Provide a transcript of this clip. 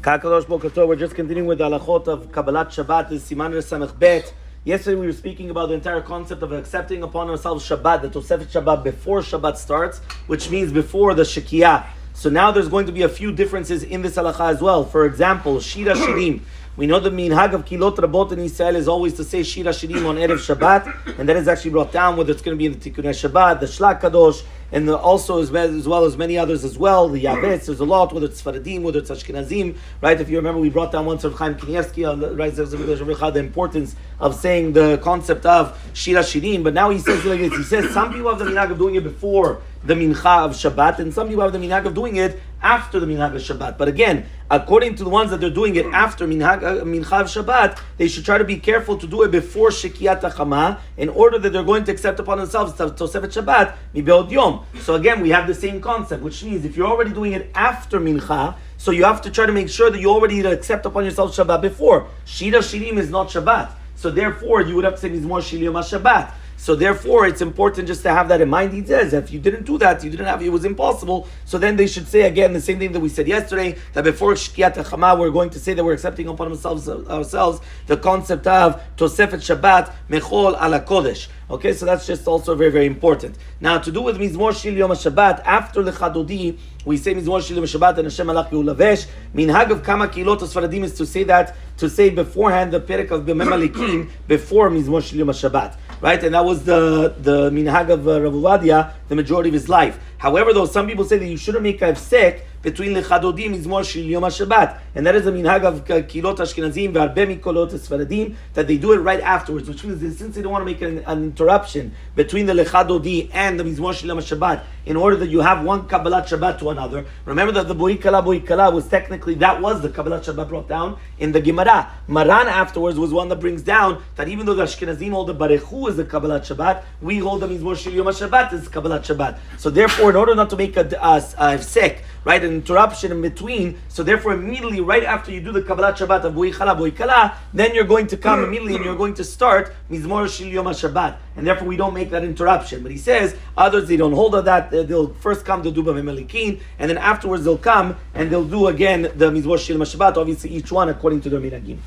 We're just continuing with the halachot of Kabbalat Shabbat, the Siman Samech Bet. Yesterday we were speaking about the entire concept of accepting upon ourselves Shabbat, the Tosefet Shabbat before Shabbat starts, which means before the Shekiyah. So now there's going to be a few differences in this halacha as well. For example, Shir Hashirim. We know the minhag of Kilot Rabot in Israel is always to say Shir Hashirim on Erev Shabbat, and that is actually brought down, whether it's going to be in the Tikkunei Shabbat, the Shlach Kadosh, and also as well as many others as well, the Yavetz, there's a lot, whether it's Faradim, whether it's Ashkenazim, right? If you remember, we brought down once of Chaim Kanievsky, right, the importance of saying the concept of Shir Hashirim, but now he says like this, he says some people have the minhag of doing it before the mincha of Shabbat, and some people have the minhag of doing it after the minhag of Shabbat. But again, according to the ones that they're doing it after mincha of Shabbat, they should try to be careful to do it before Shekiyat HaChama, in order that they're going to accept upon themselves Tosefet Shabbat mibeod yom. So again, we have the same concept, which means if you're already doing it after mincha, so you have to try to make sure that you already accept upon yourself Shabbat before. Shir Hashirim is not Shabbat, so therefore you would have to say Mizmor Shir Yom HaShabbat. So therefore, it's important just to have that in mind. He says, if you didn't do that, it was impossible. So then they should say again the same thing that we said yesterday, that before Shekiyat HaChama, we're going to say that we're accepting upon ourselves the concept of Tosefet Shabbat Mechol ala Kodesh. Okay, so that's just also very, very important. Now, to do with Mizmor Shir Yom HaShabbat, after Lechadodi, we say Mizmor Shir Yom HaShabbat and Hashem Alach Yulavesh. Minhag of Kama Kilot Sfaradim is to say beforehand the Perek of B'mem Alikim before Mizmor Shir Yom HaShabbat. Right, and that was the minhag of Rav Ovadia, the majority of his life. However, though, some people say that you shouldn't make a hefsek between Lechadodi and Mizmor Shir Yom HaShabbat, and that is the minhag of Kilot Ashkenazim v'Arbe Mikolot Sfaradim, that they do it right afterwards, which means that since they don't want to make an interruption between the Lechadodi and the Mizmor Shir Yom HaShabbat, in order that you have one Kabbalat Shabbat to another. Remember that the Boi Kala was technically, that was the Kabbalat Shabbat brought down in the Gemara. Maran afterwards was one that brings down that even though the Ashkenazim hold the Barechu is the Kabbalat Shabbat, we hold the Mizmor Shir Yom HaShabbat as Kabbalat Shabbat. So therefore, in order not to make a hefsek, right, an interruption in between, so therefore immediately right after you do the Kabbalat Shabbat of Boi Kala, then you're going to come immediately and you're going to start Mizmor Shir Yom HaShabbat, and therefore we don't make that interruption. But he says others, they don't hold of that. They'll first come to do B'mem Alikim, and then afterwards they'll come and they'll do again the Mizmor Shir Yom HaShabbat, obviously each one according to their minhagim.